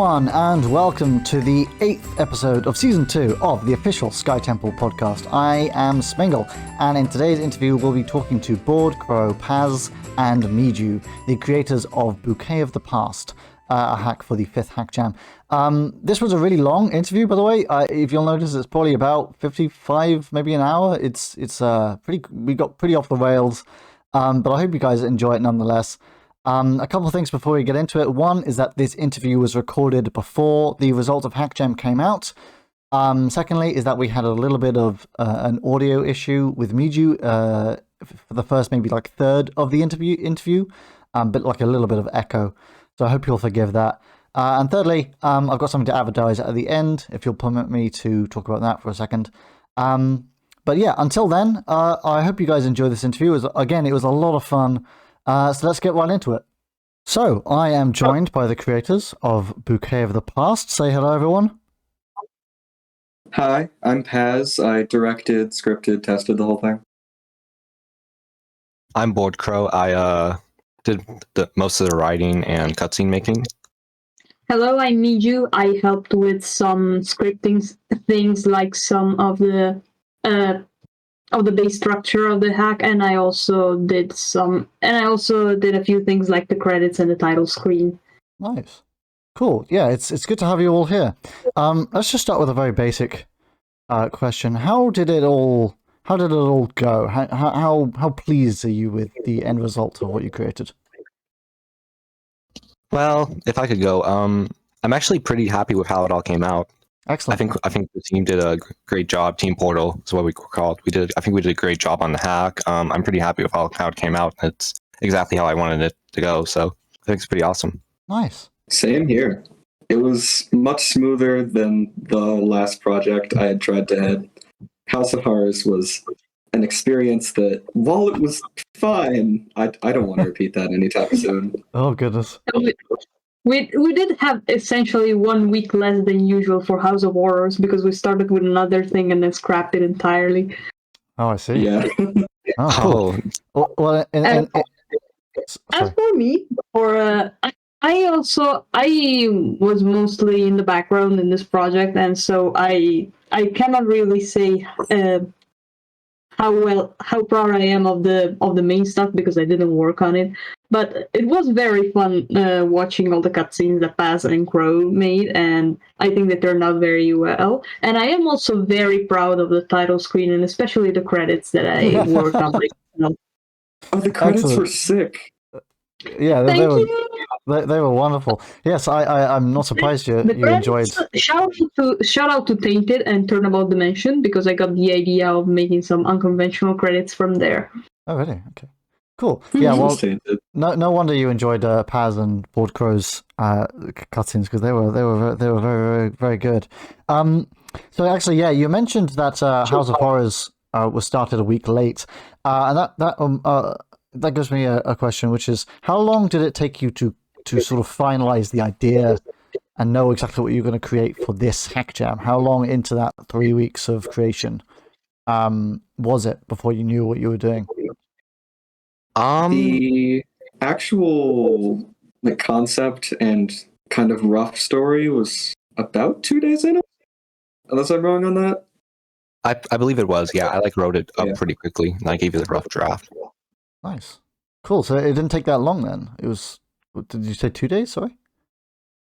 everyone, and welcome to the 8th episode of Season 2 of the official SkyTemple podcast. I am Smingle, and in today's interview we'll be talking to Board, Crow, Paz, and Miju, the creators of Bouquet of the Past, a hack for the 5th Hack Jam. This was a really long interview, by the way. If you'll notice, it's probably about 55, maybe an hour. We got pretty off the rails, but I hope you guys enjoy it nonetheless. A couple of things before we get into it. One is that this interview was recorded before the results of Hack Jam came out. Secondly is that we had a little bit of an audio issue with Miju for the first maybe like third of the interview, but like a little bit of echo. So I hope you'll forgive that. And thirdly, I've got something to advertise at the end, if you'll permit me to talk about that for a second. But yeah, until then, I hope you guys enjoy this interview. It was a lot of fun. So let's get right into it. So, I am joined by the creators of Bouquet of the Past. Say hello, everyone. Hi, I'm Paz. I directed, scripted, tested the whole thing. I'm Board Crow. I did most of the writing and cutscene making. Hello, I'm Miju. I helped with some scripting things like some of the base structure of the hack, and I also did a few things like the credits and the title screen. Nice. Cool. Yeah, it's good to have you all here. Let's just start with a very basic question. How did it all go? How pleased are you with the end result of what you created? Well, if I could go, I'm actually pretty happy with how it all came out. Excellent. I think the team did a great job. Team Portal is what we called. I think we did a great job on the hack. I'm pretty happy with how it came out. It's exactly how I wanted it to go. So I think it's pretty awesome. Nice. Same here. It was much smoother than the last project I had tried to head. House of Horrors was an experience that, while it was fine, I don't want to repeat that anytime soon. Oh, goodness. We did have essentially 1 week less than usual for House of Horrors because we started with another thing and then scrapped it entirely. Oh, I see. Yeah. Oh, cool. Well, as for me, I was mostly in the background in this project, and so I cannot really say how proud I am of the main stuff because I didn't work on it. But it was very fun watching all the cutscenes that Paz and Crow made, and I think they turned out very well. And I am also very proud of the title screen, and especially the credits that I worked on. Oh, the credits Excellent. were sick. Yeah, Thank you. They were wonderful. Yes, I'm not surprised you enjoyed. Shout out to Tainted and Turnabout Dimension because I got the idea of making some unconventional credits from there. Oh, really? Okay. Cool. Yeah, well, Tainted. no wonder you enjoyed Paz and Board Crow's cutscenes because they were very, very, very good. So actually, yeah, you mentioned that House of Horrors was started a week late, and that gives me a question, which is how long did it take you to sort of finalize the idea and know exactly what you're going to create for this hack jam? How long into that 3 weeks of creation was it before you knew what you were doing? The actual concept and kind of rough story was about 2 days in, unless I'm wrong on that. I believe it was. Yeah, I wrote it up pretty quickly, and I gave you the rough draft. Nice, cool. So it didn't take that long then. It was. Did you say 2 days? Sorry.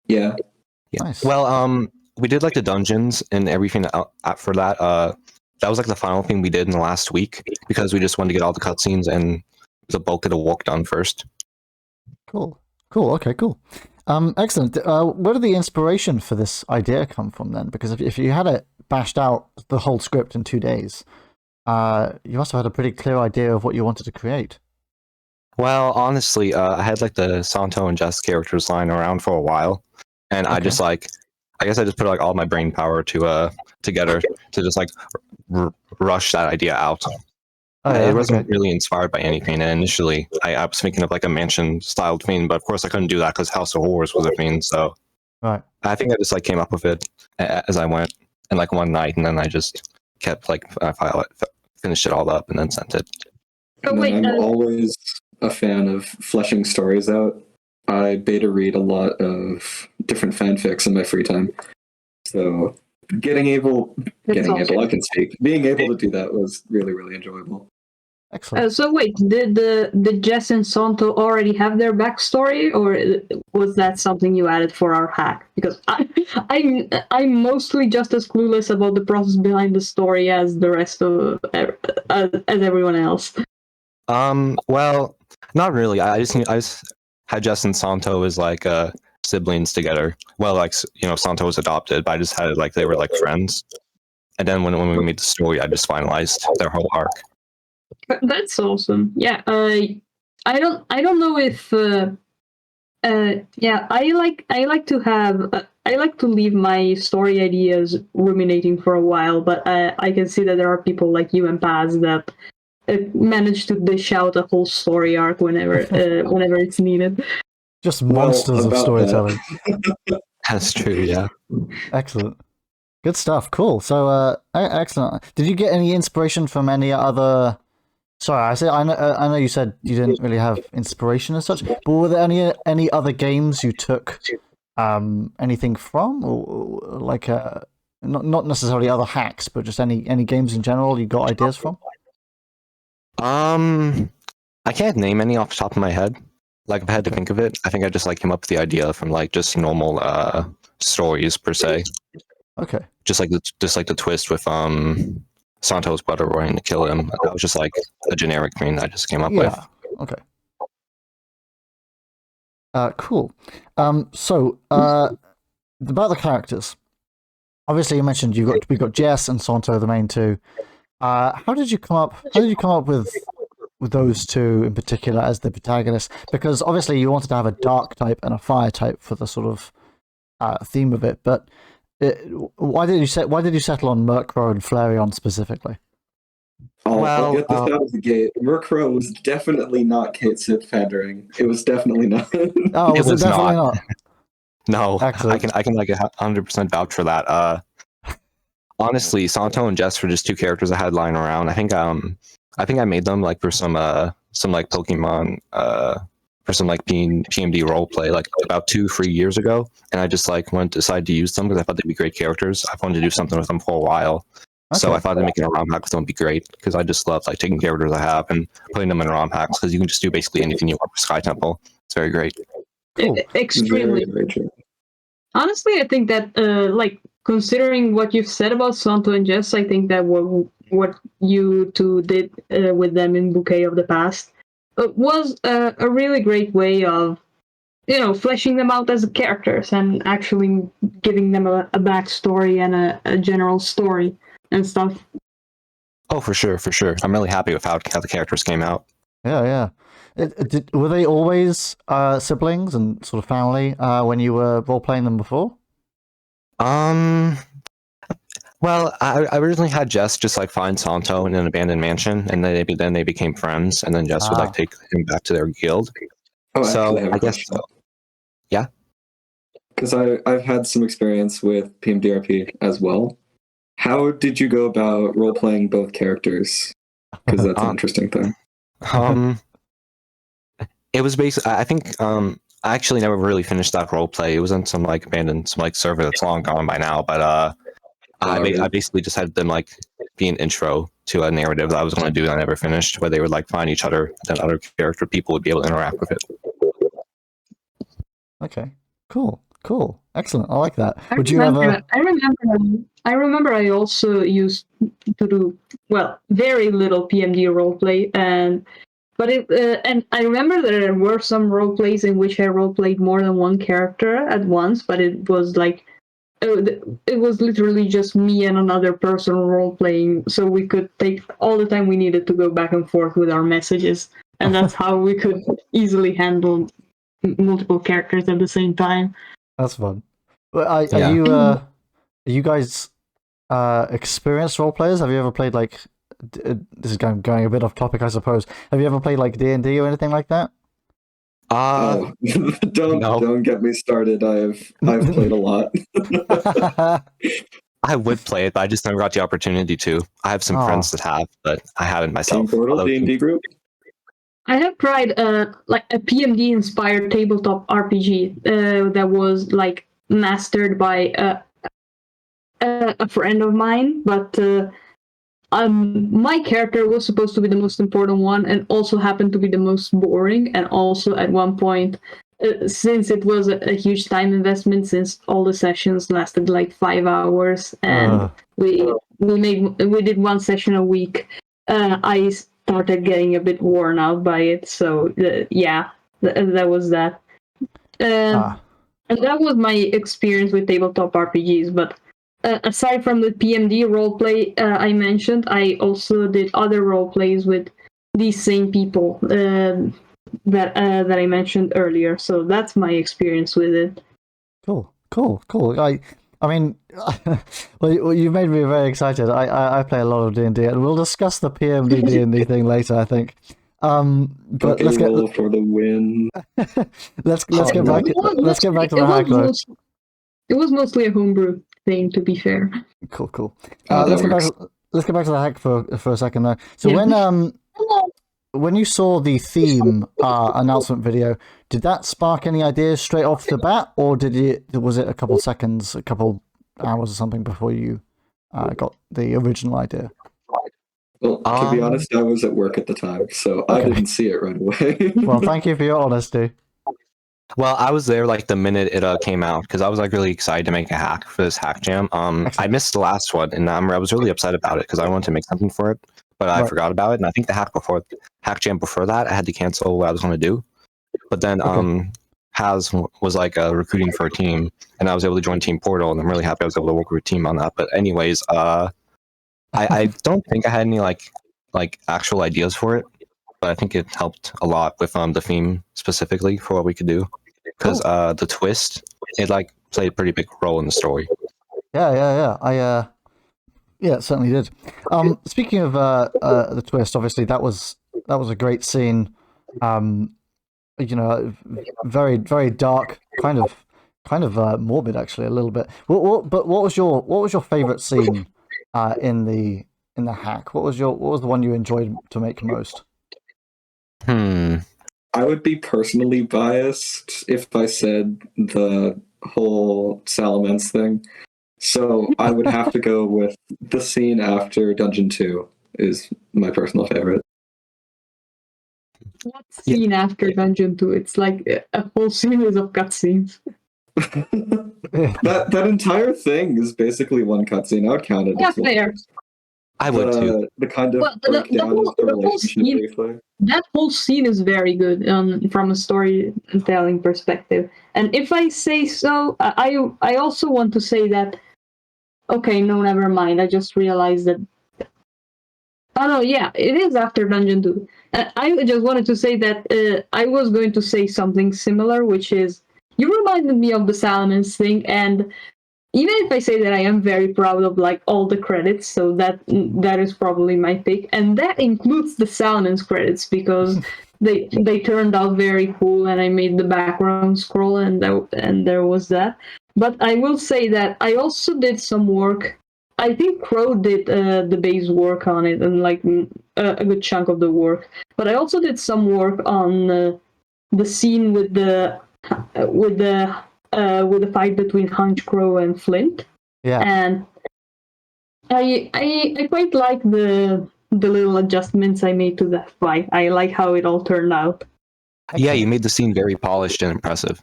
Yeah. Nice. Well, we did the dungeons and everything for that. That was the final thing we did in the last week because we just wanted to get all the cutscenes and the bulk of the work done first. Cool. Okay, cool. Excellent. Where did the inspiration for this idea come from then? Because if you had it bashed out the whole script in 2 days, you must have had a pretty clear idea of what you wanted to create. Well, honestly, I had the Santo and Jess characters lying around for a while, and Okay. I just I guess I just put all my brain power together to just rush that idea out. Oh, yeah, It wasn't okay. really inspired by anything. And initially, I was thinking of a mansion-styled theme, but of course I couldn't do that because House of Horrors was a theme. So Right. I think I just came up with it as I went, in one night, and then I just kept finished it all up, and then sent it. Oh, And wait, then I'm always a fan of fleshing stories out. I beta read a lot of different fanfics in my free time. So being able, I can speak. Being able to do that was really, really enjoyable. Excellent. So wait, did Jess and Santo already have their backstory, or was that something you added for our hack? Because I'm mostly just as clueless about the process behind the story as the rest of as everyone else. Well, not really. I just had Jess and Santo as like siblings together. Well, like Santo was adopted, but I just had it like they were like friends. And then when we made the story, I just finalized their whole arc. That's awesome. Yeah, I don't know if yeah, I like to have I like to leave my story ideas ruminating for a while, but I can see that there are people like you and Paz that manage to dish out a whole story arc whenever whenever it's needed. Just monsters of storytelling. That's true. Yeah. Excellent. Good stuff. Cool. So, excellent. Did you get any inspiration from any other? Sorry, I know you said you didn't really have inspiration as such, but were there any other games you took anything from, or like not necessarily other hacks, but just any games in general you got ideas from? I can't name any off the top of my head. Like if I had to think of it, I think I just like came up with the idea from like just normal stories per se. Okay. Just like the twist with Santo's brother wanting to kill him. That was just like a generic thing I just came up with. Okay. Cool. So about the characters. Obviously, you mentioned we got Jess and Santo, the main two. How did you come up with those two in particular as the protagonists? Because obviously you wanted to have a dark type and a fire type for the sort of theme of it, but why did you settle on Murkrow and Flareon specifically? I'll get this out of the gate. Murkrow was definitely not Kate Sith pandering. It was definitely not. Oh, was it definitely not? No, Excellent. I can like 100% vouch for that. Honestly, Santo and Jess were just two characters I had lying around. I think I made them like for some like Pokemon for some like PMD roleplay like about 2-3 years ago, and I just like wanted to decide to use them because I thought they'd be great characters. I've wanted to do something with them for a while. Okay. So I thought that making a ROM hack with them would be great because I just love like taking characters I have and putting them in ROM hacks because you can just do basically anything you want for SkyTemple. It's very great. Cool. Extremely. Very, very true. Honestly, I think that like considering what you've said about Santo and Jess, I think that what you two did with them in Bouquet of the Past was a really great way of fleshing them out as characters and actually giving them a backstory and a general story and stuff. Oh, for sure. I'm really happy with how the characters came out. Yeah. Were they always siblings and sort of family when you were role playing them before? Well, I originally had Jess just like find Santo in an abandoned mansion, and then they became friends, and then Jess would like take him back to their guild. Oh, So actually, I have a question. Yeah. Because I've had some experience with PMDRP as well. How did you go about role playing both characters? Because that's an interesting thing. It was basically I think I actually never really finished that role play. It was on some like abandoned server that's long gone by now, but I basically just had them like be an intro to a narrative that I was going to do that I never finished, where they would like find each other, then other character people would be able to interact with it. Okay, cool, excellent. I like that. I remember I also used to do very little PMD roleplay, and I remember there were some roleplays in which I roleplayed more than one character at once, but it was like it was literally just me and another person role-playing, so we could take all the time we needed to go back and forth with our messages, and that's how we could easily handle multiple characters at the same time. That's fun. Are you guys experienced role players? Have you ever played like this is going a bit off topic, I suppose. Have you ever played like D&D or anything like that? Don't get me started. I've played a lot. I would play it, but I just never got the opportunity to. I have some friends that have, but I haven't myself. Team Portal D&D group. I have tried like a PMD inspired tabletop RPG that was like mastered by a friend of mine, but my character was supposed to be the most important one and also happened to be the most boring. And also at one point, since it was a huge time investment, since all the sessions lasted like 5 hours, and we did one session a week, I started getting a bit worn out by it. So yeah, that was that. And that was my experience with tabletop RPGs. But aside from the PMD roleplay I mentioned, I also did other roleplays with these same people that I mentioned earlier. So that's my experience with it. Cool. I mean, well, you made me very excited. I play a lot of D&D, and we'll discuss the PMD D&D thing later, I think. But let's get for the win. let's get back to the hack though. It was mostly a homebrew thing, to be fair. Cool. Let's get back to the hack for a second though. So when you saw the theme announcement video, did that spark any ideas straight off the bat, or was it a couple seconds, a couple hours or something before you got the original idea? Well, to be honest, I was at work at the time, so I didn't see it right away. Well, thank you for your honesty. Well, I was there like the minute it came out because I was like really excited to make a hack for this hack jam. I missed the last one, and I was really upset about it because I wanted to make something for it, but I forgot about it. And I think the hack jam before that, I had to cancel what I was going to do. But then Haz was like recruiting for a team, and I was able to join Team Portal, and I'm really happy I was able to work with a team on that. But anyways, I don't think I had any like actual ideas for it, but I think it helped a lot with the theme specifically for what we could do, because the twist, it like played a pretty big role in the story. Yeah. It certainly did. Speaking of the twist, obviously that was a great scene. You know, very very dark, kind of morbid actually a little bit. But what was your favorite scene in the hack? What was the one you enjoyed to make most? I would be personally biased if I said the whole Salamence thing. So I would have to go with the scene after Dungeon 2 is my personal favorite. What scene after Dungeon 2? It's like a whole series of cutscenes. that entire thing is basically one cutscene. I would count it as one. Fair. I would too. The kind of breakdown of the relationship briefly. That whole scene is very good from a storytelling perspective. And if I say so, I also want to say that. Okay, no, never mind. I just realized that. Oh no, yeah, it is after Dungeon 2. I just wanted to say that I was going to say something similar, which is you reminded me of the Salamence thing, and even if I say that I am very proud of like all the credits, so that is probably my pick, and that includes the Salamence credits because they turned out very cool, and I made the background scroll, and there was that. But I will say that I also did some work. I think Crow did the base work on it, and like a good chunk of the work. But I also did some work on the scene with the fight between Hunch Crow and Flint. Yeah. And I quite like the little adjustments I made to that fight. I like how it all turned out. Yeah, you made the scene very polished and impressive.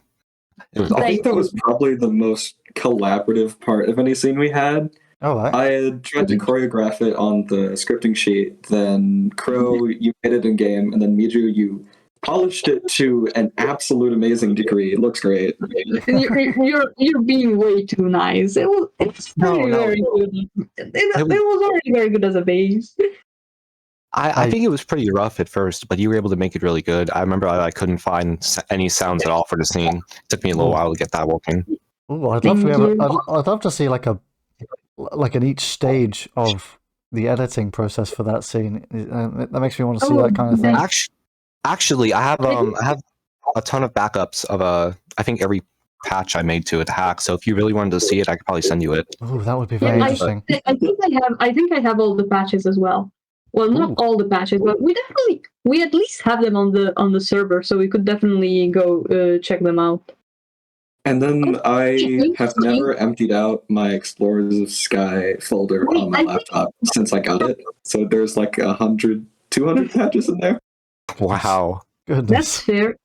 I think that was probably the most collaborative part of any scene we had. Oh, right. I had tried to choreograph it on the scripting sheet, then Crow, you made it in game, and then Miju, you polished it to an absolute amazing degree. It looks great. You're being way too nice. It's very good. It was already very good as a base. I think it was pretty rough at first, but you were able to make it really good. I remember I couldn't find any sounds at all for the scene. It took me a little while to get that working. Ooh, I'd love to see like an each stage of the editing process for that scene. That makes me want to see that kind of thing. Actually, I have a ton of backups of I think every patch I made to it hack. So if you really wanted to see it, I could probably send you it. Oh, that would be very interesting. I think I have all the patches as well. Well, not Ooh. all the patches, but we at least have them on the server, so we could definitely go check them out. And then I have Interesting. never emptied out my Explorers of Sky folder Wait, on my I think- laptop since I got it. So there's like 100, 200 patches in there. Wow. That's Goodness. fair.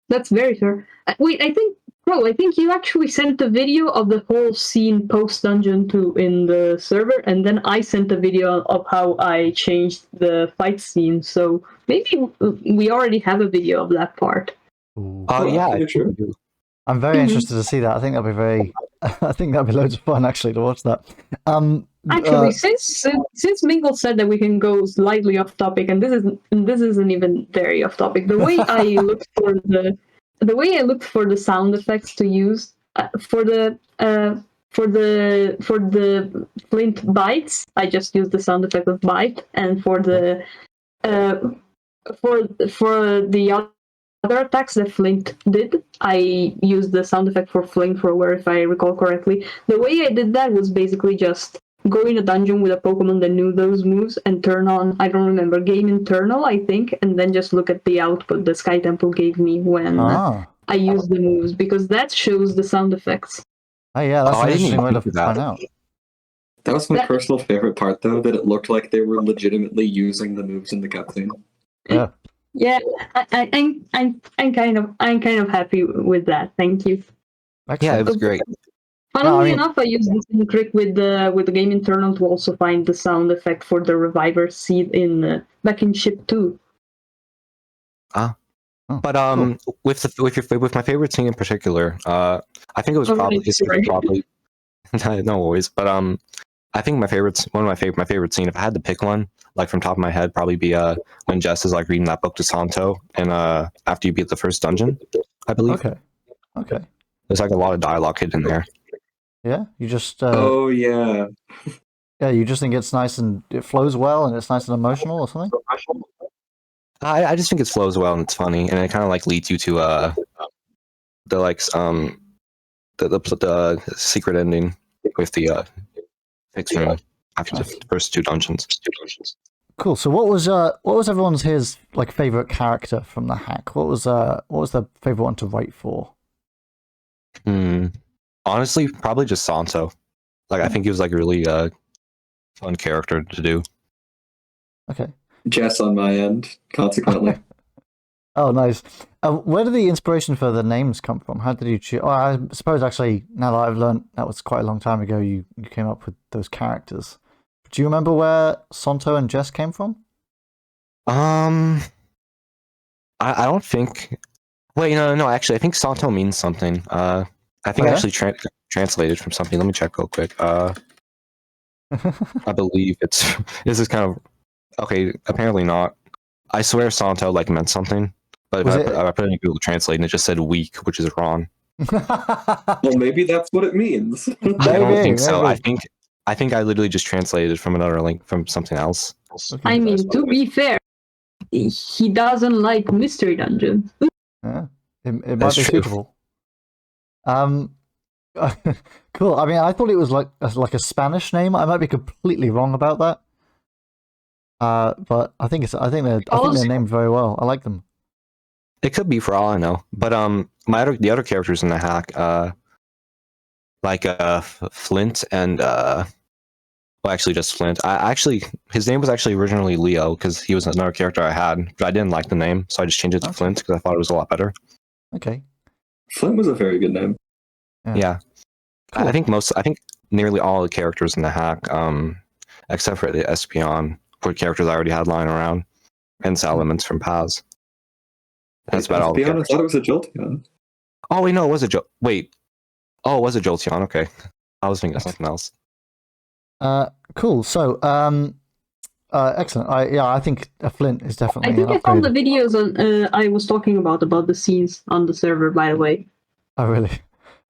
That's very fair. Wait, I think you actually sent a video of the whole scene post dungeon in the server, and then I sent a video of how I changed the fight scene. So maybe we already have a video of that part. Ooh. Yeah, I actually, think sure. we do. I'm very Mhm. interested to see that. I think that'd be very. I think that'd be loads of fun actually to watch that. Actually, since Mingle said that we can go slightly off topic, and this isn't even very off topic. The way I looked for the sound effects to use for the Flint bites, I just used the sound effect of bite, and for the other attacks that Flint did, I used the sound effect for flamethrower, if I recall correctly. The way I did that was basically just go in a dungeon with a Pokemon that knew those moves and turn on, I don't remember, Game Internal, I think, and then just look at the output the SkyTemple gave me when Ah. I used the moves, because that shows the sound effects. Oh yeah, that's Oh, an I didn't interesting even way to think of that. find out. That was my That- personal favorite part, though, that it looked like they were legitimately using the moves in the cutscene. Yeah. Yeah, I'm kind of happy with that. Thank you. Yeah, it Excellent. was great. Funnily I mean- enough, I used the same trick with the Game Internal to also find the sound effect for the Reviver seed in back in Ship 2. But with my favorite scene in particular, I think it was Oh, probably right, sorry. no worries. But I think my favorite scene, if I had to pick one, like from top of my head, probably be when Jess is like reading that book to Santo, and after you beat the first dungeon, I believe. Okay. There's like a lot of dialogue hidden there. Yeah. You just. Oh, yeah. Yeah. You just think it's nice and it flows well and it's nice and emotional or something. I just think it flows well and it's funny, and it kind of like leads you to the secret ending with the fixed room after the first two dungeons. Cool. So what was everyone's his like favorite character from the hack? What was the favorite one to write for? Honestly, probably just Santo. Like I think he was like a really fun character to do. Okay. Jess on my end, consequently. Oh, nice. Where did the inspiration for the names come from? How did you choose? Oh, I suppose actually, now that I've learned, that was quite a long time ago. You came up with those characters. Do you remember where Santo and Jess came from? I don't think. Wait, no. Actually, I think Santo means something. I think Oh, yeah? actually translated from something. Let me check real quick. I believe it's. This is kind of okay. Apparently not. I swear Santo like meant something, but Was I it- put it in Google Translate and it just said weak, which is wrong. Well, maybe that's what it means. I don't Maybe, think so. maybe. I think I literally just translated from another link from something else. Okay. I mean, to be fair, he doesn't like mystery dungeons. Yeah, it might That's be true. suitable. Cool. I mean, I thought it was like a Spanish name. I might be completely wrong about that. But I think they're named very well. I like them. It could be for all I know. But the other characters in the hack, like Flint and well, actually just Flint. His name was actually originally Leo because he was another character I had, but I didn't like the name, so I just changed it to Okay. Flint because I thought it was a lot better. Okay. Flint was a very good name. Yeah. Cool. I think nearly all the characters in the hack, except for the Espeon, were characters I already had lying around, and Salamence from Paz. That's about all. To be honest, I thought it was a Jolteon. Oh wait, no, it was a wait. Oh, it was a Jolteon. Okay, I was thinking of something else. Cool. So, excellent. I think a Flint is definitely I think an I found the upgrade. videos on I was talking about the scenes on the server, by the way. Oh, really?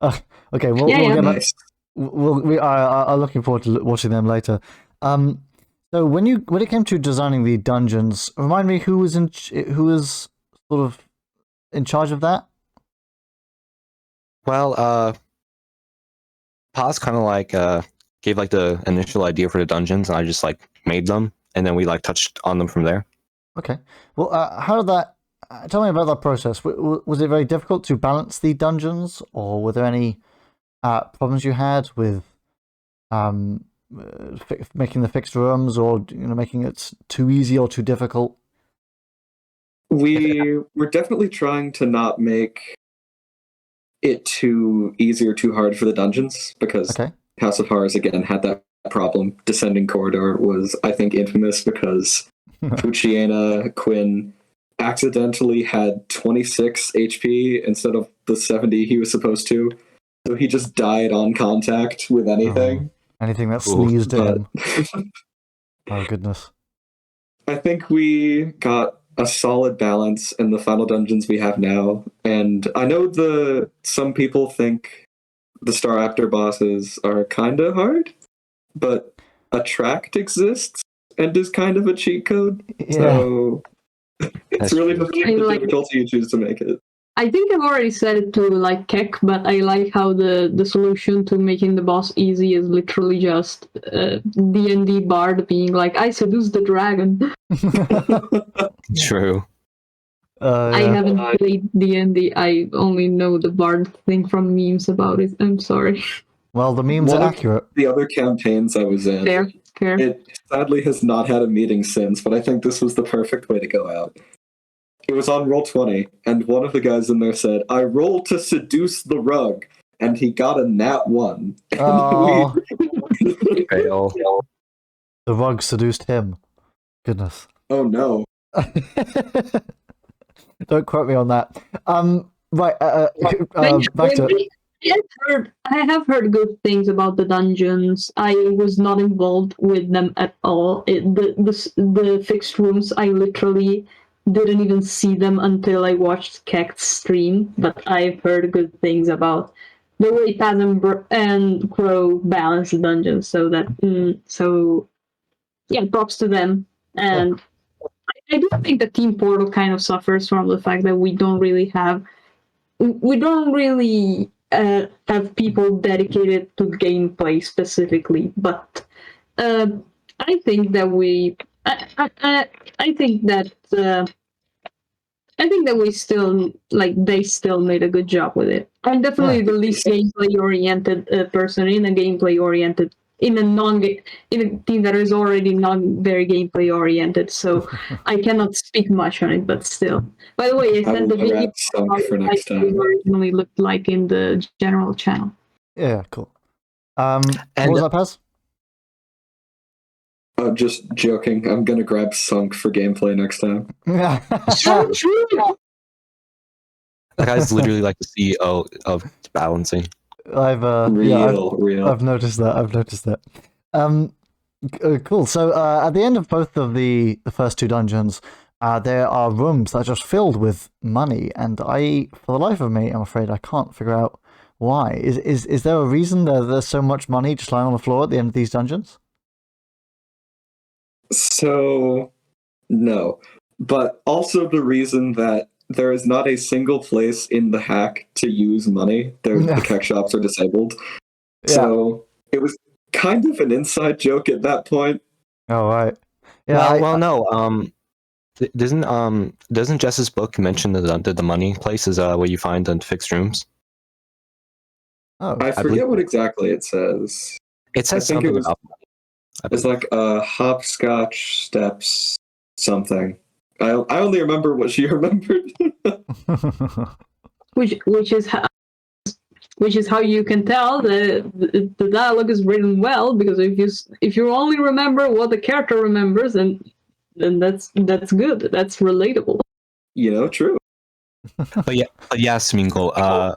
Okay. Yeah, We'll yeah. get on. Nice. We are looking forward to watching them later. So when it came to designing the dungeons, remind me who was sort of in charge of that? Well, Paz kind of like gave like the initial idea for the dungeons, and I just like made them, and then we like touched on them from there. Okay. Well, how did that? Tell me about that process. Was it very difficult to balance the dungeons, or were there any problems you had with making the fixed rooms, or making it too easy or too difficult? We were definitely trying to not make it too easy or too hard for the dungeons, because House of Horrors again had that problem. Descending Corridor was, I think, infamous because Fuchiana Quinn accidentally had 26 HP instead of the 70 he was supposed to. So he just died on contact with anything. Anything that sneezed at him. Oh, goodness. I think we got a solid balance in the final dungeons we have now. And I know some people think the Star Actor bosses are kind of hard, but Attract exists and is kind of a cheat code. Yeah. So it's really the difficulty you choose to make it. I think I've already said it to Keck, but I like how the solution to making the boss easy is literally just D&D Bard being like, I seduced the dragon. True. I haven't played D&D. I only know the Bard thing from memes about it. I'm sorry. Well, the memes are accurate. The other campaigns I was in, fair. It sadly has not had a meeting since, but I think this was the perfect way to go out. It was on Roll20, and one of the guys in there said, I rolled to seduce the rug, and he got a nat 1. Oh. Fail. The rug seduced him. Goodness. Oh, no. Don't quote me on that. Right, back to it. I have heard good things about the dungeons. I was not involved with them at all. The fixed rooms, I literally didn't even see them until I watched Keck's stream, but I've heard good things about the way Paz and Crow balance the dungeons. So props to them. And I do think that Team Portal kind of suffers from the fact that we don't really have people dedicated to gameplay specifically, but I think that we still they still made a good job with it. I'm definitely the least gameplay oriented person in a team that is already not very gameplay oriented, so I cannot speak much on it, but still. By the way, I sent the video for next time. It originally looked like in the general channel. Yeah, cool. What was that, Paz? Oh, just joking. I'm gonna grab Sunk for gameplay next time. That guy's literally like the CEO of balancing. I've noticed that. Cool. So at the end of both of the first two dungeons, there are rooms that are just filled with money, and for the life of me, I'm afraid I can't figure out why. Is there a reason that there's so much money just lying on the floor at the end of these dungeons? So, no. But also the reason that there is not a single place in the hack to use money. The keck shops are disabled. Yeah. So it was kind of an inside joke at that point. Oh, right. Yeah. Doesn't Jess's book mention the money place is where you find the fixed rooms? Oh, I forget what exactly it says. It says something about money. It's like hopscotch steps something. I only remember what she remembered. which is how you can tell the dialogue is written well, because if you only remember what the character remembers, then that's good. That's relatable. True. But yeah, Smingle.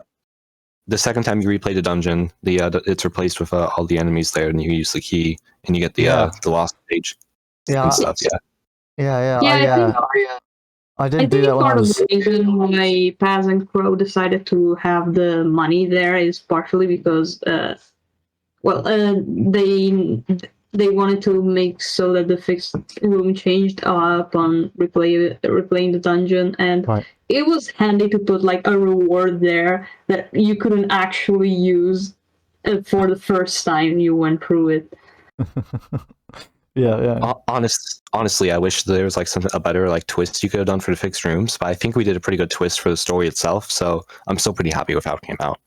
The second time you replay the dungeon, it's replaced with all the enemies there, and you use the key, and you get the lost stage. Yeah. And stuff. Yeah. I didn't do that when I was. Part of the reason why Paz and Crow decided to have the money there is partially because, they wanted to make so that the fixed room changed upon replaying the dungeon, and it was handy to put like a reward there that you couldn't actually use for the first time you went through it. Yeah. Honestly, I wish there was like a better like twist you could have done for the fixed rooms, but I think we did a pretty good twist for the story itself. So I'm still pretty happy with how it came out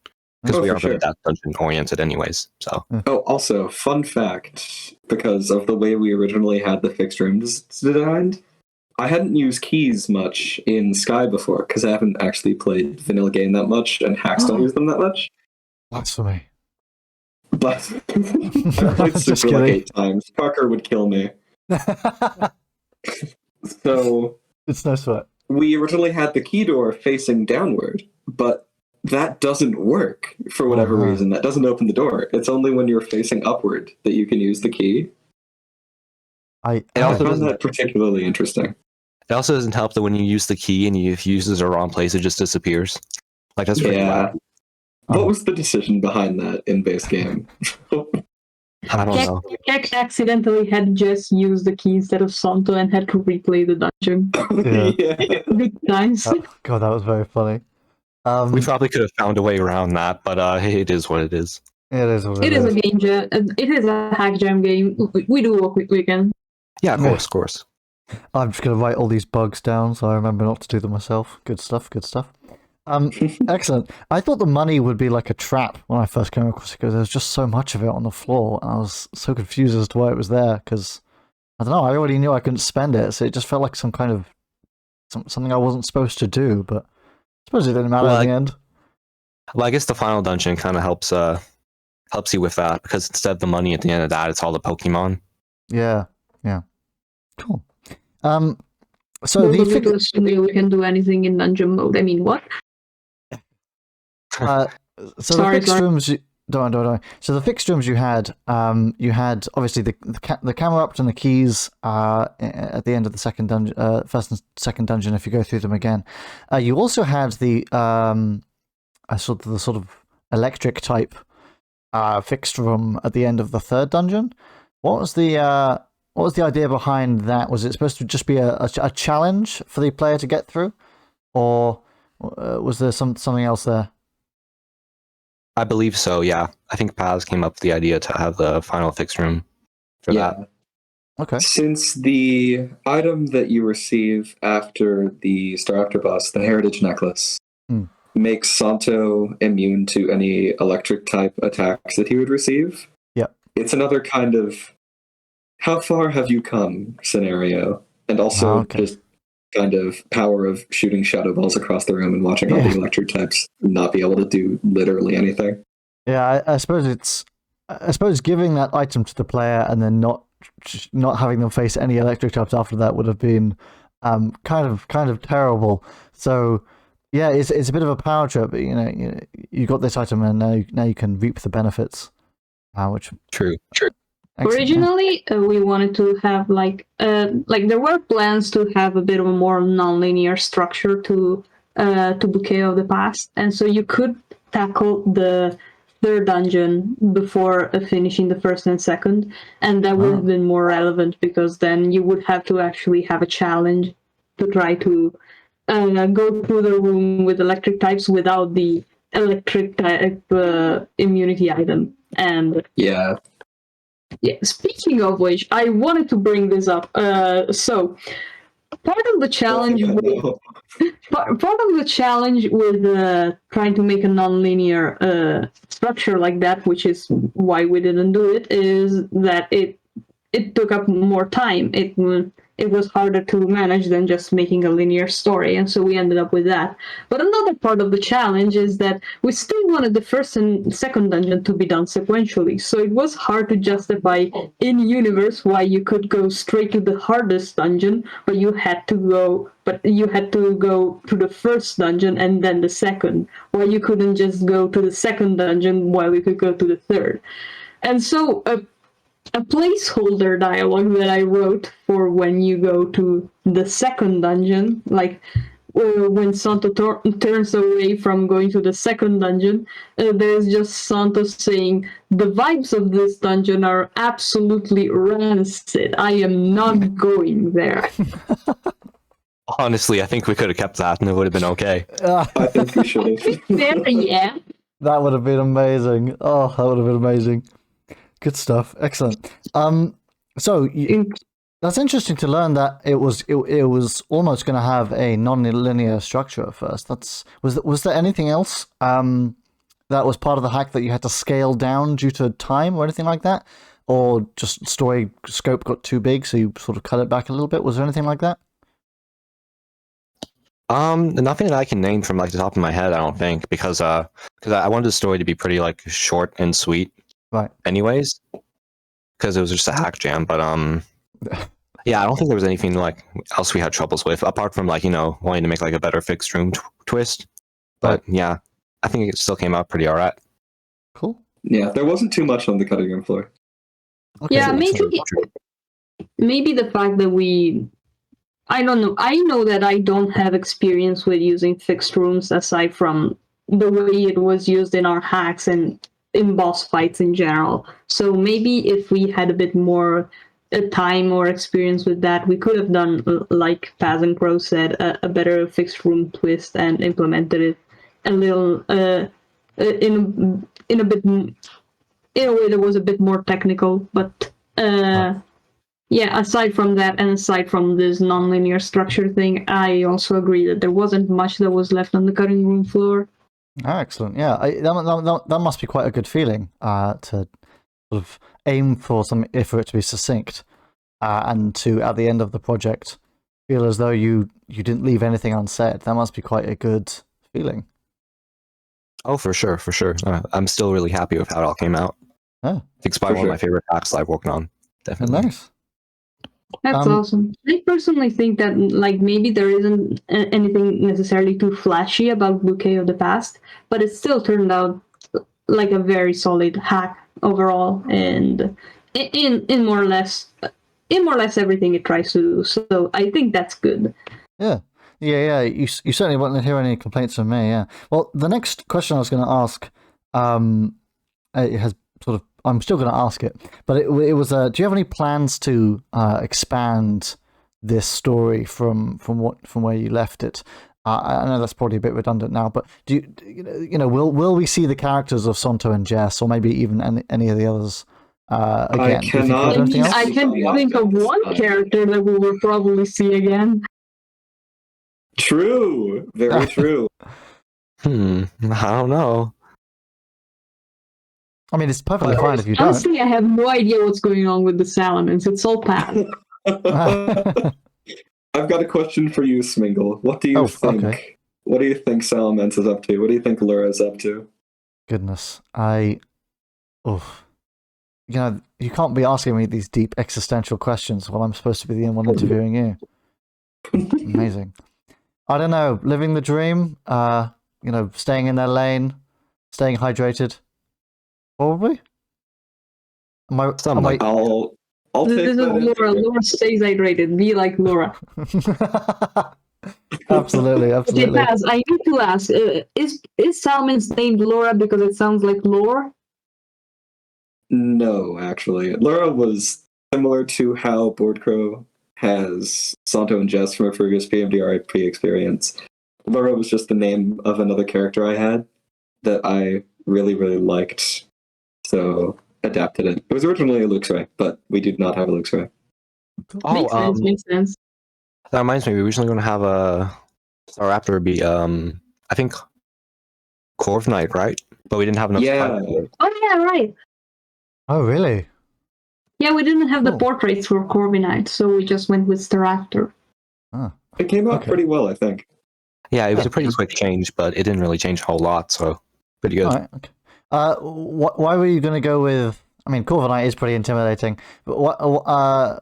because we for are sure. very that dungeon oriented, anyways. So Oh, also, fun fact, because of the way we originally had the fixed rooms designed, I hadn't used keys much in Sky before because I haven't actually played vanilla game that much, and hacks don't use them that much. Blasphemy. But I've played Just Super like kidding. 8 times. Parker would kill me. So It's no sweat. we originally had the key door facing downward, but that doesn't work for whatever reason. That doesn't open the door. It's only when you're facing upward that you can use the key. I also found doesn't- that particularly interesting. it also doesn't help that when you use the key and if you use it in the wrong place, it just disappears. Like that's pretty Yeah. loud. What was the decision behind that in base game? I don't know. Jack accidentally had just used the key instead of Santo and had to replay the dungeon. Yeah. Big times. God, that was very funny. We probably could have found a way around that, but hey, it is what it is. It is what It is a game jam. It is a hack jam game. We do what we can. Yeah, of Yeah. course. I'm just going to write all these bugs down so I remember not to do them myself. Good stuff. Excellent. I thought the money would be like a trap when I first came across it because there was just so much of it on the floor. And I was so confused as to why it was there because, I don't know, I already knew I couldn't spend it. So it just felt like some kind of something I wasn't supposed to do. But I suppose it didn't matter in the end. Well, I guess the final dungeon kind of helps you with that because instead of the money at the end of that, it's all the Pokemon. Yeah. Cool. So Well, the we can do anything in dungeon mode. I mean, what? the fixed rooms. Don't. So the fixed rooms you had obviously the camera up and the keys at the end of the second dungeon, first and second dungeon. If you go through them again, you also had the sort of electric type fixed room at the end of the third dungeon. What was the idea behind that? Was it supposed to just be a challenge for the player to get through, or was there something else there? I believe so, yeah. I think Paz came up with the idea to have the final fixed room for that. Okay. Since the item that you receive after the Staraptor boss, the Heritage Necklace, makes Santo immune to any electric type attacks that he would receive, it's another kind of how far have you come scenario, and also just kind of power of shooting shadow balls across the room and watching all the electric types not be able to do literally anything. Yeah, I suppose giving that item to the player and then not having them face any electric types after that would have been kind of terrible. So yeah, it's a bit of a power trip. But, you got this item and now you can reap the benefits. Which True. Excellent. Originally, we wanted to have like there were plans to have a bit of a more non-linear structure to Bouquet of the Past, and so you could tackle the third dungeon before finishing the first and second, and that would have been more relevant because then you would have to actually have a challenge to try to go through the room with electric types without the electric type immunity item. And yeah, speaking of which, I wanted to bring this up. So part of the challenge with trying to make a non-linear structure like that, which is why we didn't do it, is that it took up more time. It was harder to manage than just making a linear story, and so we ended up with that. But another part of the challenge is that we still wanted the first and second dungeon to be done sequentially, so it was hard to justify in-universe why you could go straight to the hardest dungeon, but you had to go to the first dungeon and then the second, why you couldn't just go to the second dungeon while you could go to the third. And so a placeholder dialogue that I wrote for when you go to the second dungeon, like when Santo turns away from going to the second dungeon, there's just Santo saying, "The vibes of this dungeon are absolutely rancid. I am not going there." Honestly, I think we could have kept that and it would have been okay. I think we should have. Yeah. That would have been amazing. Oh, that would have been amazing. Good stuff. Excellent. So that's interesting to learn that it was almost going to have a non-linear structure at first. Was there anything else that was part of the hack that you had to scale down due to time or anything like that, or just story scope got too big, so you sort of cut it back a little bit? Was there anything like that? Nothing that I can name from like the top of my head, I don't think, because I wanted the story to be pretty like short and sweet, right? Anyways, because it was just a hack jam. But yeah, I don't think there was anything like else we had troubles with, apart from like wanting to make like a better fixed room twist. But yeah, I think it still came out pretty alright. Cool. Yeah, there wasn't too much on the cutting room floor. Okay, yeah, maybe the fact that I don't know. I know that I don't have experience with using fixed rooms aside from the way it was used in our hacks and in boss fights in general. So maybe if we had a bit more time or experience with that, we could have done, like Paz and Crow said, a better fixed room twist and implemented it a little in a way that was a bit more technical. But yeah, aside from that, and aside from this non-linear structure thing, I also agree that there wasn't much that was left on the cutting room floor. Excellent. Yeah, that must be quite a good feeling to sort of aim for it to be succinct, and to at the end of the project feel as though you didn't leave anything unsaid. That must be quite a good feeling. Oh, for sure. I'm still really happy with how it all came out. Yeah, I think it's probably one of my favorite hacks I've worked on. Definitely. Nice. That's awesome. I personally think that like maybe there isn't anything necessarily too flashy about Bouquet of the Past, but it still turned out like a very solid hack overall, and in more or less everything it tries to do. So I think that's good. Yeah. You certainly won't hear any complaints from me. Yeah. Well, the next question I was going to ask, it has sort of. I'm still going to ask it, but it was. Do you have any plans to expand this story from where you left it? I know that's probably a bit redundant now, but will we see the characters of Santo and Jess, or maybe even any of the others again? I can think of one character that we will probably see again. True, very true. I don't know. I mean, it's perfectly fine if you don't. Honestly, I have no idea what's going on with the Salamence. It's all Pat. I've got a question for you, Smingle. What do you think? Okay. What do you think Salamence is up to? What do you think Laura is up to? Goodness, you can't be asking me these deep existential questions while I'm supposed to be the one interviewing you. Amazing. I don't know. Living the dream. Staying in their lane, staying hydrated. Probably. I'll take this is Laura. Laura stays hydrated. Be like Laura. Absolutely. Okay, Paz, I need to ask: is Salamence named Laura because it sounds like lore? No, actually, Laura was similar to how Board Crow has Santo and Jess from a previous PMDRIP experience. Laura was just the name of another character I had that I really, really liked. So adapted it. It was originally a Luxray, but we did not have a Luxray. Makes sense. That reminds me, we were originally going to have a Staraptor be, I think, Corviknight, right? But we didn't have enough. Yeah. Oh yeah, right. Oh really? Yeah, we didn't have the portraits for Corviknight, so we just went with Staraptor. It came out pretty well, I think. Yeah, it was a pretty quick change, but it didn't really change a whole lot, so pretty good. All right, okay. Why were you going to go with? I mean, Corviknight is pretty intimidating. But why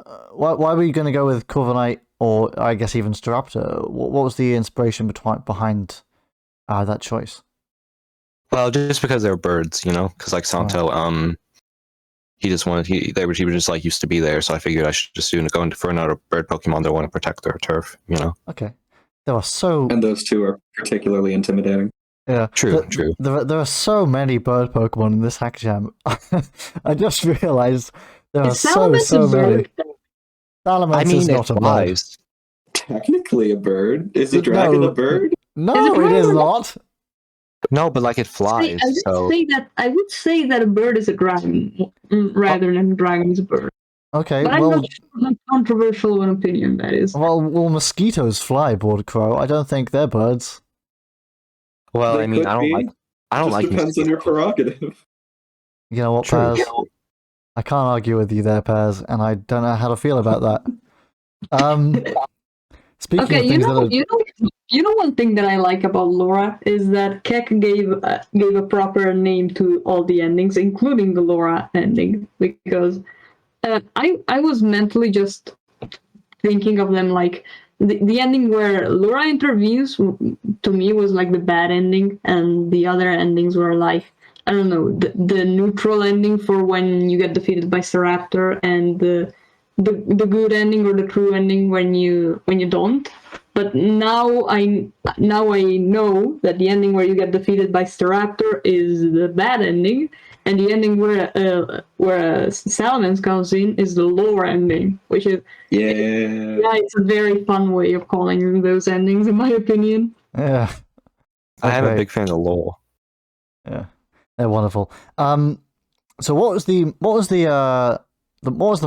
were you going to go with Corviknight, or I guess even Staraptor? What was the inspiration behind that choice? Well, just because they're birds, because like Santo, he just wanted he were just like used to be there, so I figured I should just go for another bird Pokemon that want to protect their turf, Okay, there are so and those two are particularly intimidating. Yeah, true. There are so many bird Pokemon in this hack jam. I just realized there are so many. Salamence is not a bird. Technically a bird. Is a dragon a bird? No, it is not. No, but like it flies. I would say that a bird is a dragon rather than a dragon is a bird. Okay, But I'm well, not sure how controversial an opinion that is. well, mosquitoes fly, Board Crow. I don't think they're birds. Well, They I mean, could be. I don't Just like depends on your mosquitoes. prerogative. You know what, True. Paz? I can't argue with you there, Paz, and I don't know how to feel about that. Speaking Okay, of things that are... you know one thing that I like about Laura is that Keck gave a proper name to all the endings, including the Laura ending, because I was mentally just thinking of them like the ending where Laura intervenes to me was like the bad ending, and the other endings were like, I don't know, the neutral ending for when you get defeated by Staraptor, and the good ending or the true ending when you don't. But now I know that the ending where you get defeated by Staraptor is the bad ending, and the ending where Salamence comes in is the lower ending, which is Yeah. it's a very fun way of calling those endings, in my opinion. Yeah, I am a great. big fan of lore. Yeah, they're wonderful. So what was the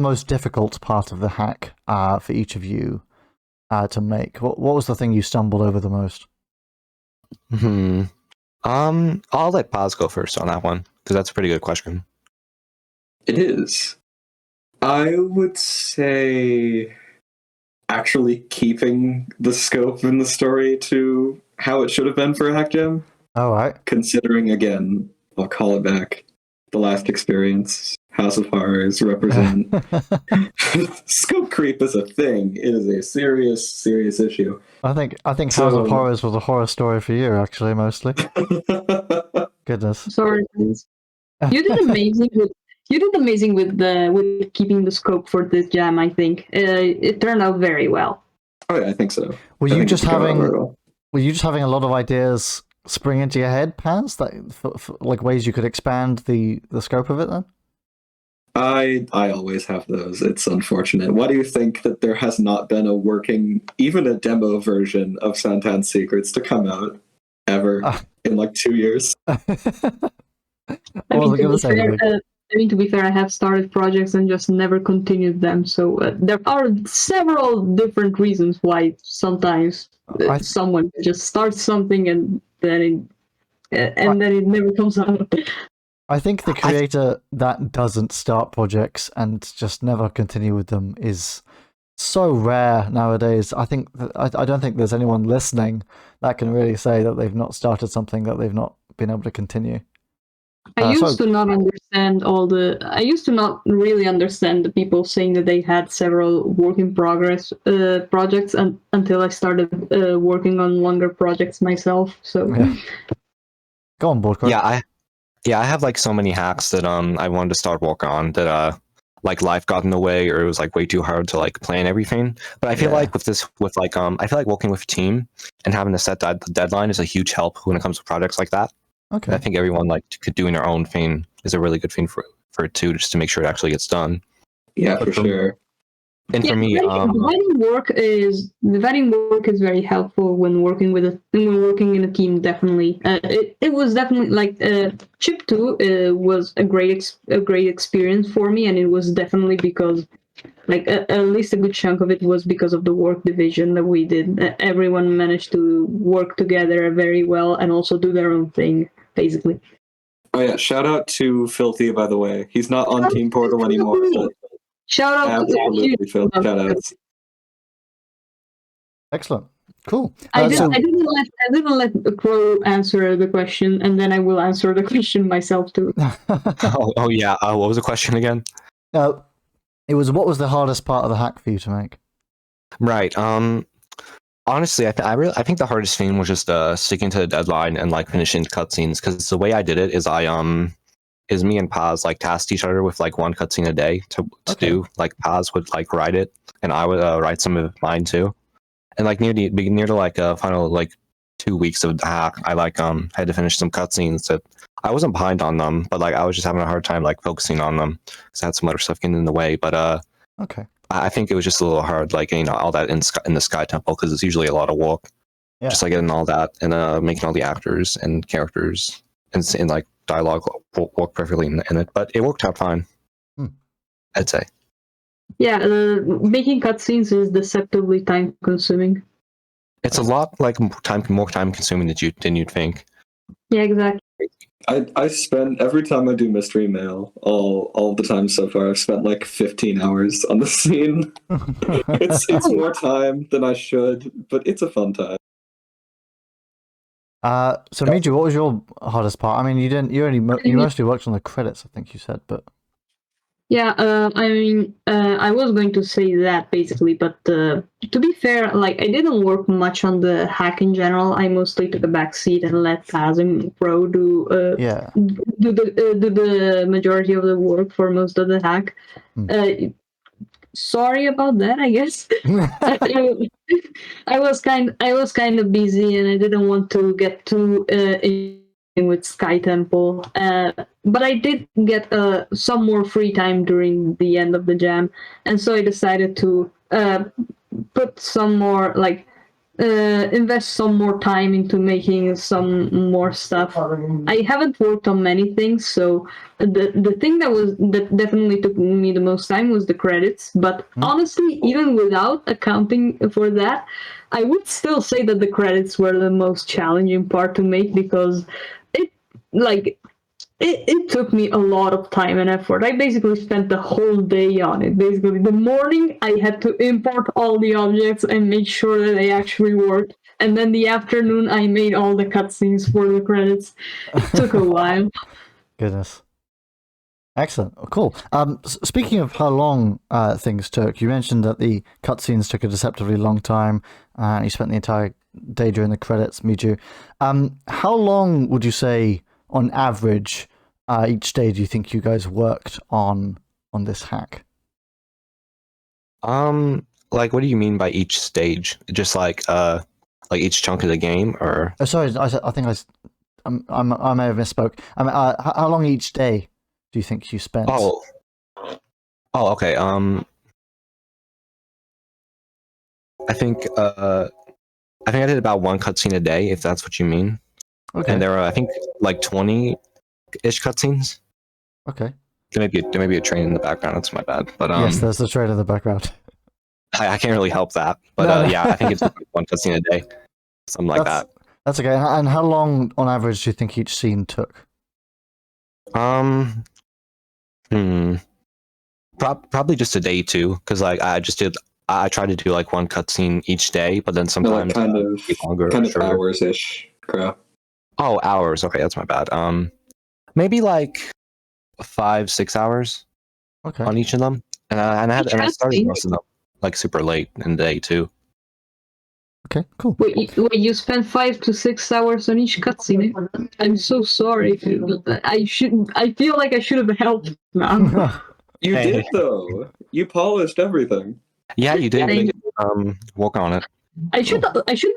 most difficult part of the hack for each of you to make? What was the thing you stumbled over the most? I'll let Paz go first on that one because that's a pretty good question. It is. I would say actually keeping the scope in the story to how it should have been for a hack gem. All right. Considering, again, I'll call it back, the last experience, House of Horrors represent. Scope creep is a thing. It is a serious, serious issue. I think House of Horrors was a horror story for you, actually, mostly. Goodness. Sorry, please. You did amazing with keeping the scope for this jam. I think it turned out very well. Oh yeah, I think so. Were you just having a lot of ideas spring into your head, Paz? That for like ways you could expand the scope of it then? I always have those. It's unfortunate. Why do you think that there has not been a working, even a demo version of Santan's Secrets to come out ever in like 2 years? To be fair, I have started projects and just never continued them. So there are several different reasons why sometimes someone just starts something and then it never comes out. I think the creator that doesn't start projects and just never continue with them is so rare nowadays. I don't think there's anyone listening that can really say that they've not started something that they've not been able to continue. I used to not really understand the people saying that they had several work in progress projects until I started working on longer projects myself. So yeah. Go on, Board. Yeah, I have like so many hacks that I wanted to start working on that like life got in the way, or it was like way too hard to like plan everything. But I feel like I feel like working with a team and having to set that deadline is a huge help when it comes to projects like that. Okay. And I think everyone like doing their own thing is a really good thing for it too, just to make sure it actually gets done. Yeah, for sure. And for me, the vetting work is very helpful when working in a team. Definitely, it was definitely like Chip 2 was a great experience for me, and it was definitely because like at least a good chunk of it was because of the work division that we did. Everyone managed to work together very well and also do their own thing, basically. Oh yeah, shout out to Filthy, by the way. He's not on Team Portal anymore, but shout out absolutely Filthy. Shout outs. Excellent. Cool. I didn't let Crow answer the question, and then I will answer the question myself too. oh yeah. What was the question again? It was, what was the hardest part of the hack for you to make? Right. Honestly, I think the hardest thing was just sticking to the deadline and like finishing cutscenes, because the way I did it is is me and Paz like tasked each other with like one cutscene a day to do. Like Paz would like write it, and I would write some of mine too. And like near to like final like 2 weeks of the hack, I like had to finish some cutscenes that I wasn't behind on them, but like I was just having a hard time like focusing on them because I had some other stuff getting in the way. But I think it was just a little hard, like all that in the SkyTemple, because it's usually a lot of work. Yeah. Just like getting all that and making all the actors and characters and like dialogue work perfectly in it. But it worked out fine. I'd say. Yeah, making cutscenes is deceptively time consuming. It's a lot like more time consuming than you'd think. Yeah, exactly. I spend every time I do mystery mail, all the time so far, I've spent like 15 hours on the scene. It's more time than I should, but it's a fun time. So Miju, what was your hardest part? I mean, you mostly worked on the credits, I think you said, but Yeah, I mean, I was going to say that basically, but to be fair, like I didn't work much on the hack in general. I mostly took a back seat and let Paz and Pro yeah. do the majority of the work for most of the hack. Sorry about that, I guess. I was kind of busy and I didn't want to get too in with SkyTemple. But I did get some more free time during the end of the jam, and so I decided to put some more invest some more time into making some more stuff. I haven't worked on many things, so the thing that definitely took me the most time was the credits. But honestly, even without accounting for that, I would still say that the credits were the most challenging part to make because it like it took me a lot of time and effort. I basically spent the whole day on it. Basically, the morning I had to import all the objects and make sure that they actually worked. And then the afternoon I made all the cutscenes for the credits. It took a while. Goodness. Excellent. Oh, cool. Speaking of how long things took, you mentioned that the cutscenes took a deceptively long time, and you spent the entire day during the credits, Miju. How long would you say, on average, each day do you think you guys worked on this hack? Like, what do you mean by each stage? Just like each chunk of the game, or? Oh, sorry, I may have misspoke. How long each day do you think you spent? Oh, okay. I think I did about one cutscene a day, if that's what you mean. Okay. And there are, I think, like 20-ish cutscenes. Okay. There may be a train in the background. That's my bad. But yes, there's the train in the background. I can't really help that. But No. yeah, I think it's one cutscene a day, something like that. That's okay. And how long, on average, do you think each scene took? Probably just a day too, because like I tried to do like one cutscene each day, but then sometimes kind of shorter. hours-ish crap. Oh, hours. Okay, that's my bad. Maybe like 5-6 hours. Okay. On each of them, and I started most of them like super late in the day too. Okay, cool. Wait, you spent 5 to 6 hours on each cutscene? I'm so sorry. I feel like I should have helped now. You did though. You polished everything. Yeah, you did. Work on it. I should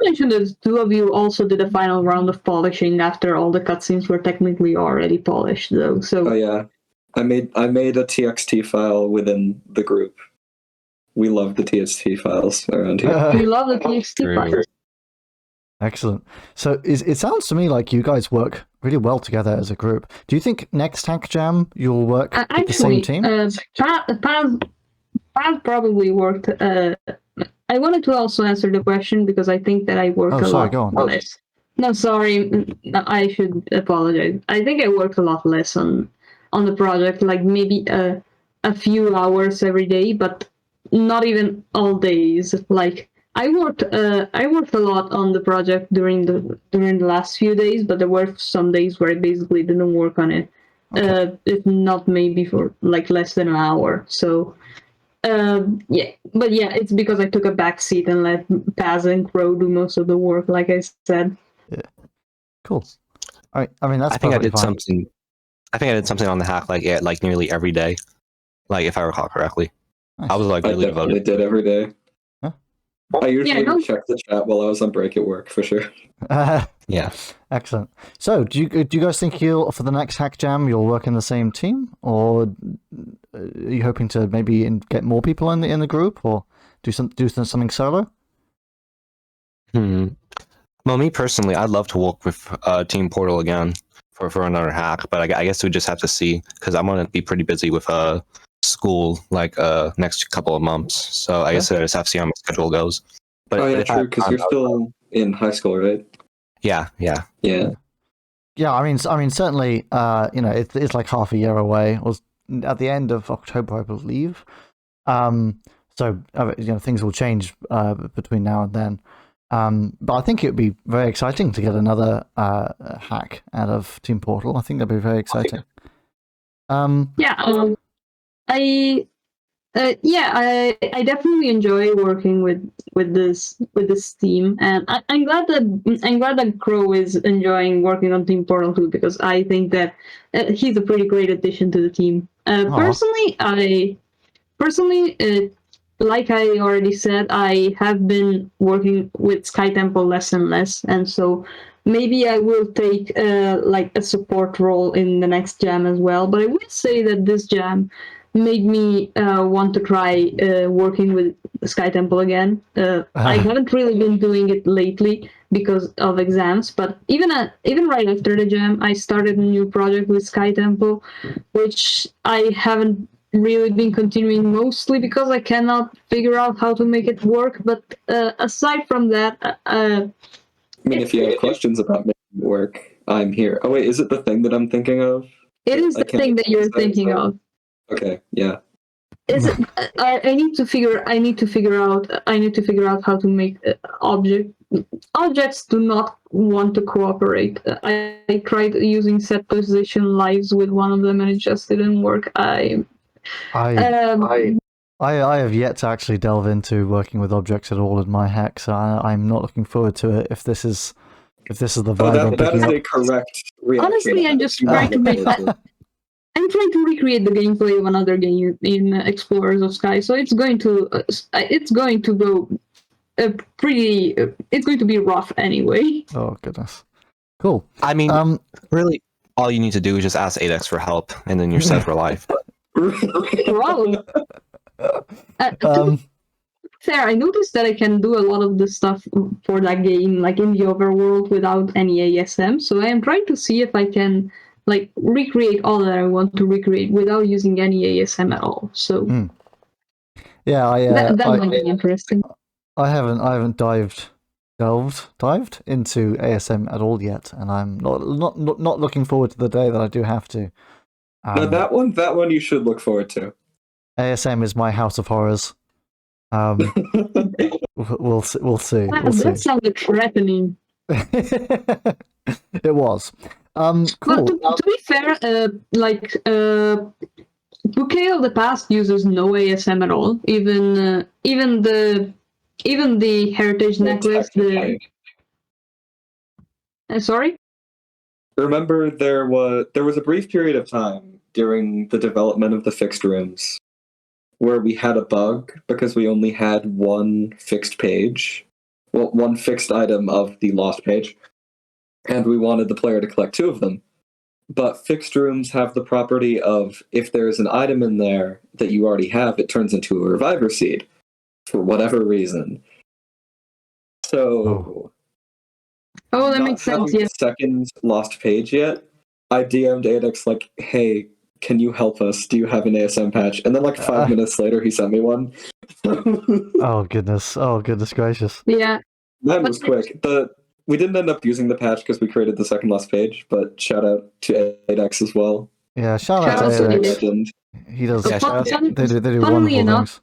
mention that two of you also did a final round of polishing after all the cutscenes were technically already polished, though. So. Oh yeah, I made a TXT file within the group. We love the TXT files around here. We love the TXT files. Excellent. So it sounds to me like you guys work really well together as a group. Do you think next Hack Jam you'll work with the same team? Paz probably worked. I wanted to also answer the question because I think that I work a lot less. No, sorry, I should apologize. I think I work a lot less on the project, like maybe a few hours every day, but not even all days. Like I worked a lot on the project during the last few days, but there were some days where I basically didn't work on it. Okay. If not maybe for like less than an hour. So it's because I took a back seat and let Paz and Crow do most of the work, like I said. Yeah. Cool. All right. I mean, that's. I think I did something. I think I did something on the hack like nearly every day, like if I recall correctly. Nice. I was like really devoted. I did every day. Huh? I usually check the chat while I was on break at work for sure. Yeah. Excellent. So, do you guys think for the next Hack Jam you'll work in the same team, or are you hoping to maybe get more people in the group, or do something solo? Well, me personally, I'd love to work with Team Portal again for another hack, but I guess we just have to see because I'm gonna be pretty busy with school like next couple of months, so I guess I just have to see how my schedule goes. But Oh yeah, if I true. have Because time, you're still in high school, right? yeah. Yeah. Yeah, I mean, certainly, it's like half a year away. It was at the end of October, I believe. So things will change between now and then. But I think it would be very exciting to get another hack out of Team Portal. I think that'd be very exciting. Yeah, I I definitely enjoy working with this team, and I'm glad that Crow is enjoying working on Team Portal 2 because I think that he's a pretty great addition to the team. Personally, like I already said, I have been working with SkyTemple less and less, and so maybe I will take like a support role in the next jam as well. But I would say that this jam made me want to try working with SkyTemple again. I haven't really been doing it lately because of exams, but even right after the jam, I started a new project with SkyTemple, which I haven't really been continuing mostly because I cannot figure out how to make it work. But aside from that, I mean, if you have questions about making it work, I'm here. Oh wait, is it the thing that I'm thinking of? it is the thing that you're thinking of. Okay, yeah. Is it? I need to figure out how to make objects do not want to cooperate. I tried using set position lives with one of them and it just didn't work. I have yet to actually delve into working with objects at all in my hack, so I'm not looking forward to it. If this is the vibe I'm that is picking a up. correct reaction. Honestly, I'm just trying to make. I'm trying to recreate the gameplay of another game in Explorers of Sky, so it's going to go pretty. It's going to be rough anyway. Oh goodness, cool. I mean, really, all you need to do is just ask ADEX for help, and then you're set for life. Probably. To be fair, I noticed that I can do a lot of the stuff for that game, like in the overworld, without any ASM. So I am trying to see if I can like recreate all that I want to recreate without using any ASM at all. So yeah, that might be interesting. I haven't dived into ASM at all yet, and I'm not looking forward to the day that I do have to. No, that one you should look forward to. ASM is my house of horrors. We'll see. That sounded threatening. It was. Cool. But to be fair, Bouquet of the Past uses no ASM at all. Even the heritage necklace. Sorry. Remember, there was a brief period of time during the development of the fixed rooms where we had a bug because we only had one fixed page, one fixed item of the lost page, and we wanted the player to collect two of them. But fixed rooms have the property of if there is an item in there that you already have, it turns into a reviver seed for whatever reason. So, that makes sense. Yeah. Second lost page yet? I DM'd ADEX like, "Hey, can you help us? Do you have an ASM patch?" And then like 5 minutes later, he sent me one. Oh goodness gracious. Yeah. That was quick. We didn't end up using the patch because we created the second last page, but shout out to ADEX as well. Yeah, shout out to ADEX. He does. They do wonderful things.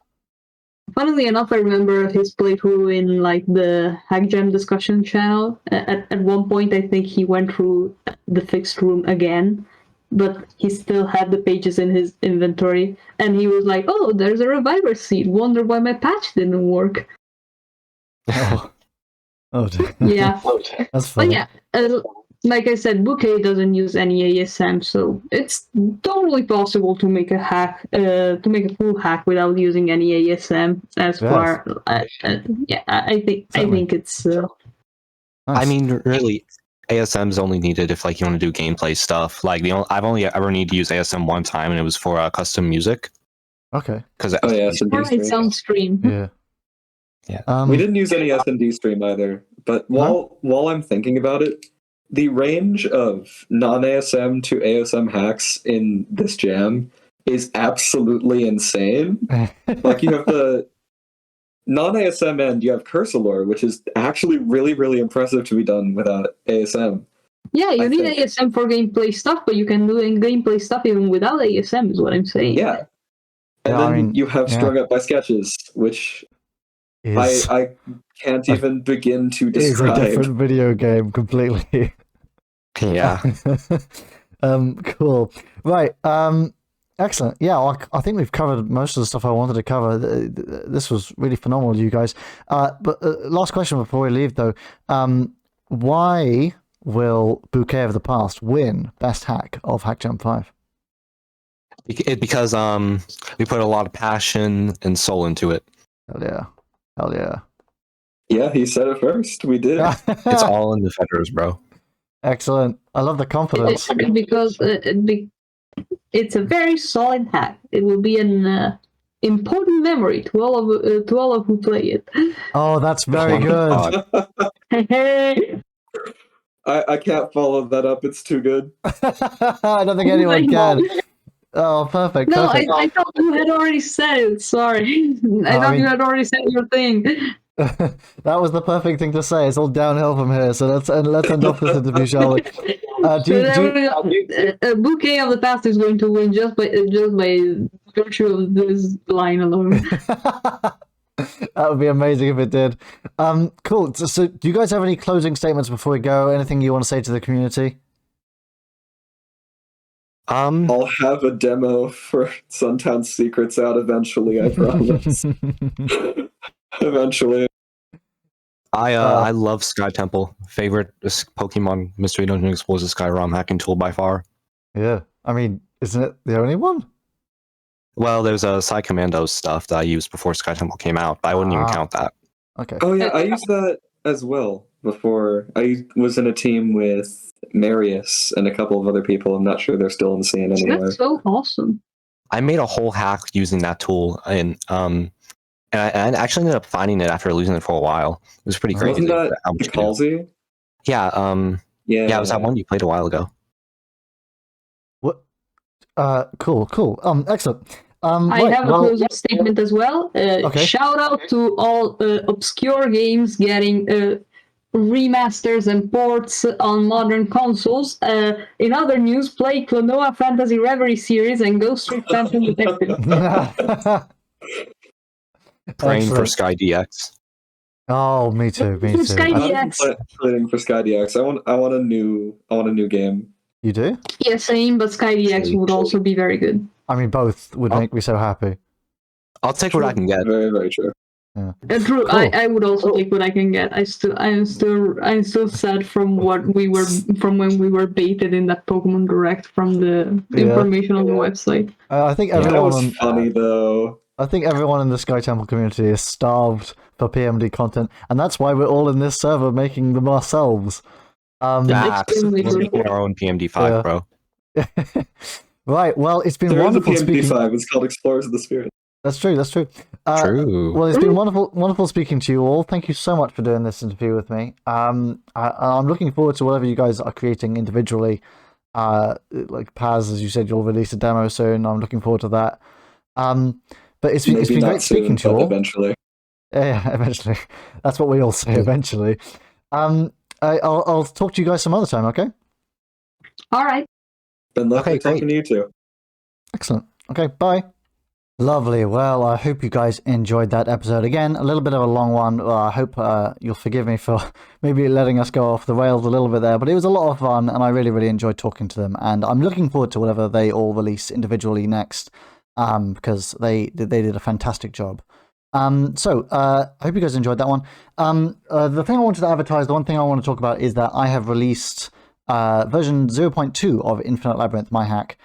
Funnily enough, I remember his playthrough in like the Hack Jam discussion channel. At one point, I think he went through the fixed room again, but he still had the pages in his inventory, and he was like, "Oh, there's a reviver seed. Wonder why my patch didn't work." Oh dear. Yeah. That's funny. But yeah, like I said, Bouquet doesn't use any ASM, so it's totally possible to make a hack, to make a full hack without using any ASM. As far, I think it's. Nice. I mean, really, ASM is only needed if like you want to do gameplay stuff. Like I've only ever needed to use ASM one time, and it was for custom music. Okay. Because sound stream. Yeah. Yeah. We didn't use any S&D stream either, but while I'm thinking about it, the range of non-ASM to ASM hacks in this jam is absolutely insane. Like you have the non-ASM end, you have cursor lore, which is actually really, really impressive to be done without ASM. Yeah, you I need think. ASM for gameplay stuff, but you can do gameplay stuff even without ASM, is what I'm saying. Yeah. And Yeah, then I mean, you have yeah. Strung Up by Sketches, which Is I can't even begin to is a describe. different video game completely. Yeah. Cool. Right. Excellent. Yeah, I think we've covered most of the stuff I wanted to cover. This was really phenomenal, you guys. But last question before we leave, though. Why will Bouquet of the Past win Best Hack of Hack Jam 5? Because we put a lot of passion and soul into it. Hell yeah. Hell yeah. Yeah, he said it first. We did. It's all in the feathers, bro. Excellent. I love the confidence. Because it's a very solid hack. It will be an important memory to all of who play it. Oh, that's very good. I can't follow that up. It's too good. I don't think anyone can. Oh, perfect. No, perfect. I thought you had already said it. Sorry. I thought you had already said your thing. That was the perfect thing to say. It's all downhill from here. So let's end off this interview, shall we? Bouquet of the Past is going to win just by virtue of this line alone. That would be amazing if it did. Cool. So do you guys have any closing statements before we go? Anything you want to say to the community? I'll have a demo for Suntown Secrets out eventually, I promise. Eventually. I love SkyTemple. Favorite Pokemon Mystery Dungeon Explosive Sky ROM hacking tool by far. Yeah. I mean, isn't it the only one? Well, there's a Psy Commando stuff that I used before SkyTemple came out, but I wouldn't even count that. Okay. Oh yeah, I used that as well before. I was in a team with Marius and a couple of other people. I'm not sure they're still in the scene anymore. That's so awesome. I made a whole hack using that tool, and I actually ended up finding it after losing it for a while. It was pretty crazy. Wasn't that the Calzy? Yeah, Yeah, it was that one you played a while ago. What? Cool. Excellent. I have a closing statement as well. Okay. Shout out to all obscure games getting remasters and ports on modern consoles. In other news, play Klonoa Fantasy Reverie series and Ghost Street Phantom Detective. Praying for Sky DX. Oh, me too. Me too. Sky DX. Playing for Sky DX. I want a new game. You do? Yeah, same, but Sky DX would also be very good. I mean, both would make me so happy. I'll take what I can get. Very, very true. Yeah. True. Cool. I would also take what I can get. I'm still sad from when we were baited in that Pokemon Direct from the information on the website. I think That everyone was funny though. I think everyone in the SkyTemple community is starved for PMD content, and that's why we're all in this server making them ourselves. We're making our own PMD5, bro. Right. Well, it's been There is a wonderful speaking. PMD5. It's called Explorers of the Spirit. That's true. True. Well, it's been wonderful speaking to you all. Thank you so much for doing this interview with me. I'm looking forward to whatever you guys are creating individually. Like Paz, as you said, you'll release a demo soon. I'm looking forward to that. But it's been great speaking to you all. Eventually. Yeah, eventually. That's what we all say. Eventually. I'll talk to you guys some other time. Okay. All right. Been lovely talking to you too. Excellent. Okay. Bye. Lovely. Well, I hope you guys enjoyed that episode. Again, a little bit of a long one. I hope you'll forgive me for maybe letting us go off the rails a little bit there, but it was a lot of fun, and I really, really enjoyed talking to them. And I'm looking forward to whatever they all release individually next, because they did a fantastic job. So I hope you guys enjoyed that one. The thing I wanted to advertise, the one thing I want to talk about is that I have released version 0.2 of Infinite Labyrinth, my hack.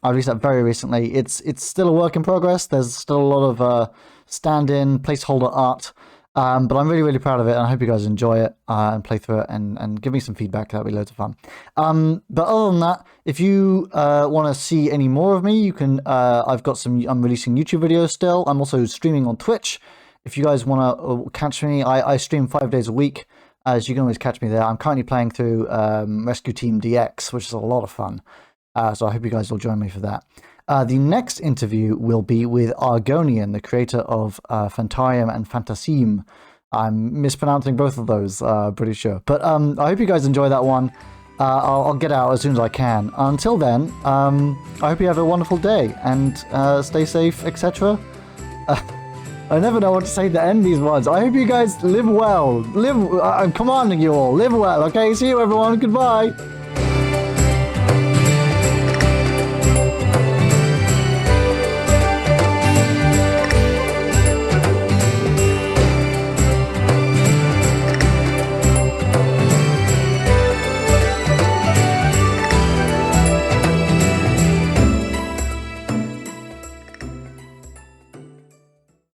I released that very recently. It's still a work in progress. There's still a lot of stand-in placeholder art, but I'm really, really proud of it, and I hope you guys enjoy it and play through it and give me some feedback. That'll be loads of fun. But other than that, if you want to see any more of me, you can. I'm releasing YouTube videos still. I'm also streaming on Twitch. If you guys want to catch me, I stream 5 days a week. As you can always catch me there. I'm currently playing through Rescue Team DX, which is a lot of fun. So I hope you guys will join me for that. The next interview will be with Argonian, the creator of Fantarium and Fantasim. I'm mispronouncing both of those, pretty sure. But I hope you guys enjoy that one. I'll get out as soon as I can. Until then, I hope you have a wonderful day and stay safe, etc. I never know what to say to end these ones. I hope you guys live well. Come on, you all. Live well, okay? See you, everyone. Goodbye.